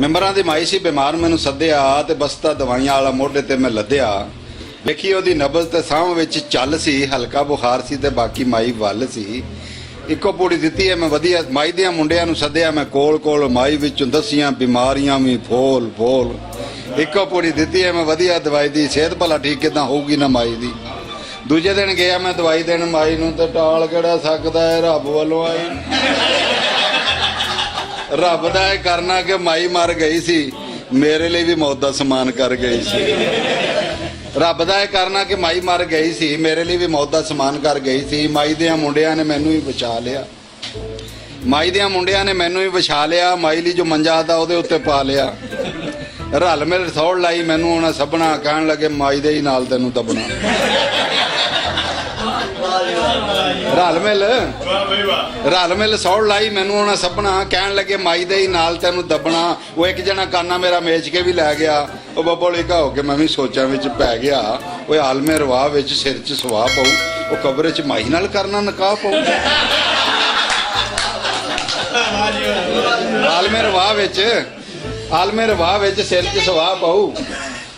ਮੈਂਬਰਾਂ ਦੀ ਮਾਈ ਸੀ ਬਿਮਾਰ, ਮੈਨੂੰ ਸੱਦਿਆ ਤੇ ਬਸਤਾ ਦਵਾਈਆਂ ਵਾਲਾ ਮੋਢੇ ਤੇ ਮੈਂ ਲੱਦਿਆ। ਵੇਖੀ ਉਹਦੀ ਨਬਜ਼ ਤੇ ਸਾਹ ਵਿੱਚ ਚੱਲ ਸੀ, ਹਲਕਾ ਬੁਖਾਰ ਸੀ ਤੇ ਬਾਕੀ ਮਾਈ ਵੱਲ ਸੀ। ਇੱਕੋ ਪੂੜੀ ਦਿੱਤੀ ਹੈ ਮੈਂ ਵਧੀਆ। ਮਾਈ ਦੀਆਂ ਮੁੰਡਿਆਂ ਨੂੰ ਸੱਦਿਆ ਮੈਂ ਕੋਲ ਕੋਲ, ਮਾਈ ਵਿੱਚੋਂ ਦੱਸੀਆਂ ਬਿਮਾਰੀਆਂ ਵੀ ਫੋਲ ਫੋਲ। ਇੱਕੋ ਪੂੜੀ ਦਿੱਤੀ ਹੈ ਮੈਂ ਵਧੀਆ ਦਵਾਈ ਦੀ, ਸਿਹਤ ਭਲਾ ਠੀਕ ਕਿੱਦਾਂ ਹੋਊਗੀ ਨਾ ਮਾਈ ਦੀ। ਦੂਜੇ ਦਿਨ ਗਿਆ ਮੈਂ ਦਵਾਈ ਦੇਣ ਮਾਈ ਨੂੰ, ਤੇ ਟਾਲ ਕਿਹੜਾ ਸਕਦਾ ਹੈ, ਰੱਬ ਵੱਲੋਂ ਆਈ। ਰੱਬ ਦਾ ਇਹ ਕਰਨਾ ਕਿ ਮਾਈ ਮਰ ਗਈ ਸੀ, ਮੇਰੇ ਲਈ ਵੀ ਮੌਤ ਦਾ ਸਮਾਨ ਕਰ ਗਈ ਸੀ। ਰੱਬ ਦਾ ਇਹ ਕਰਨਾ ਕਿ ਮਾਈ ਮਰ ਗਈ ਸੀ, ਮੇਰੇ ਲਈ ਵੀ ਮੌਤ ਦਾ ਸਮਾਨ ਕਰ ਗਈ ਸੀ। ਮਾਈ ਦਿਆਂ ਮੁੰਡਿਆਂ ਨੇ ਮੈਨੂੰ ਵੀ ਬਚਾ ਲਿਆ, ਮਾਈ ਦਿਆਂ ਮੁੰਡਿਆਂ ਨੇ ਮੈਨੂੰ ਵੀ ਵਿਛਾ ਲਿਆ। ਮਾਈ ਲਈ ਜੋ ਮੰਜਾ ਦਾ ਉਹਦੇ ਉੱਤੇ ਪਾ ਲਿਆ। ਰਲ ਮਿਲ ਰਸੌੜ ਲਾਈ ਮੈਨੂੰ ਉਹਨਾਂ ਸਭਨਾ, ਕਹਿਣ ਲੱਗੇ ਮਾਈ ਦੇ ਹੀ ਨਾਲ ਤੈਨੂੰ ਦਬਣਾ। ਰਲ ਮਿਲ ਸੌੜ ਲਾਈ ਮੈਨੂੰ ਉਹਨਾਂ ਸਭਨਾ, ਕਹਿਣ ਲੱਗੇ ਮਾਈ ਦੇ ਹੀ ਨਾਲ ਤੈਨੂੰ ਦੱਬਣਾ। ਉਹ ਇੱਕ ਜਣਾ ਕਾਨਾ ਮੇਰਾ ਮੇਚ ਕੇ ਵੀ ਲੈ ਗਿਆ। ਉਹ ਬੱਬੋਲਿਕਾ ਹੋ ਕੇ ਮੈਂ ਵੀ ਸੋਚਾਂ ਵਿੱਚ ਪੈ ਗਿਆ। ਉਹ ਆਲਮੇ ਰਵਾਹ ਵਿੱਚ ਸਿਰ 'ਚ ਸਵਾਹ ਪਊ, ਉਹ ਕਬਰ 'ਚ ਮਾਈ ਨਾਲ ਕਰਨਾ ਨਿਕਾਹ ਪਊ। ਆਲਮੇ ਰਵਾਹ ਵਿੱਚ ਸਿਰ 'ਚ ਸਵਾਹ ਪਊ,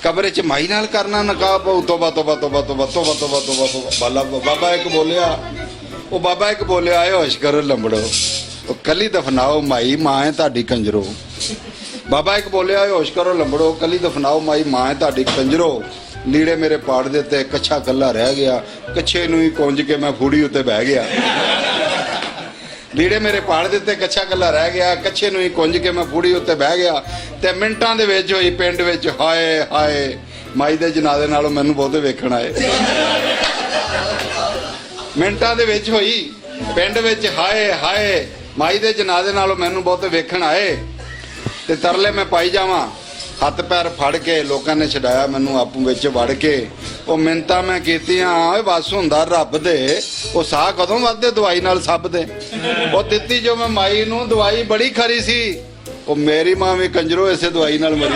ਕਬਰ 'ਚ ਮਾਈ ਨਾਲ ਕਰਨਾ ਨਿਕਾਹ ਪਊ। ਤੋਬਾ ਤੋਬਾ ਤੋਬਾ ਤੋਬਾ ਤੋਬਾ ਤੋਬਾ ਤੋਬਾ ਤੋਬਾ। ਬਾਬਾ ਇੱਕ ਬੋਲਿਆ, ਉਹ ਬਾਬਾ ਇੱਕ ਬੋਲਿਆ, ਆਏ ਹੋਸ਼ ਕਰੋ ਲੰਬੜੋ, ਉਹ ਕੱਲੀ ਦਫਨਾਓ ਮਾਈ ਮਾਂ ਹੈ ਤੁਹਾਡੀ ਕੰਜਰੋ। ਬਾਬਾ ਇੱਕ ਬੋਲਿਆ, ਆਏ ਹੋਸ਼ ਕਰੋ ਲੰਬੜੋ, ਕੱਲੀ ਦਫਨਾਓ ਮਾਈ ਮਾਂ ਹੈ ਤੁਹਾਡੀ ਕੰਜਰੋ। ਲੀੜੇ ਮੇਰੇ ਪਾੜ ਦਿੱਤੇ, ਕੱਛਾ ਕੱਲਾ ਰਹਿ ਗਿਆ, ਕੱਛੇ ਨੂੰ ਹੀ ਕੁੰਝ ਕੇ ਮੈਂ ਫੂੜੀ ਉੱਤੇ ਬਹਿ ਗਿਆ। ਲੀੜੇ ਮੇਰੇ ਪਾੜ ਦਿੱਤੇ, ਕੱਛਾ ਕੱਲਾ ਰਹਿ ਗਿਆ, ਕੱਛੇ ਨੂੰ ਹੀ ਕੁੰਝ ਕੇ ਮੈਂ ਫੂੜੀ ਉੱਤੇ ਬਹਿ ਗਿਆ। ਤੇ ਮਿੰਟਾਂ ਦੇ ਵਿੱਚ ਹੋਈ ਪਿੰਡ ਵਿੱਚ ਹਾਏ ਹਾਏ, ਮਾਈ ਦੇ ਜਨਾਜ਼ੇ ਨਾਲੋਂ ਮੈਨੂੰ ਬਹੁਤੇ ਵੇਖਣ ਆਏ। ਮਿੰਟਾਂ ਦੇ ਵਿੱਚ ਹੋਈ ਪਿੰਡ ਵਿੱਚ ਹਾਏ ਹਾਏ, ਮਾਈ ਦੇ ਜਨਾਜ਼ੇ ਨਾਲੋਂ ਮੈਨੂੰ ਬਹੁਤੇ ਵੇਖਣ ਆਏ। ਤੇ ਤਰਲੇ ਮੈਂ ਪਾਈ ਜਾਵਾਂ, ਹੱਥ ਪੈਰ ਫੜ ਕੇ ਲੋਕਾਂ ਨੇ ਛਡਾਇਆ ਮੈਨੂੰ ਆਪੂ ਵਿੱਚ ਵੜ ਕੇ। ਉਹ ਮਿੰਤਾਂ ਮੈਂ ਕੀਤੀਆਂ, ਓਏ ਬਸ ਹੁੰਦਾ ਰੱਬ ਦੇ, ਉਹ ਸਾਹ ਕਦੋਂ ਵੱਧਦੇ ਦਵਾਈ ਨਾਲ ਸਭ ਦੇ। ਉਹ ਦਿੱਤੀ ਜੋ ਮੈਂ ਮਾਈ ਨੂੰ ਦਵਾਈ ਬੜੀ ਖਰੀ ਸੀ, ਉਹ ਮੇਰੀ ਮਾਂ ਵੀ ਕੰਜਰੋ ਇਸੇ ਦਵਾਈ ਨਾਲ ਮਰੀ।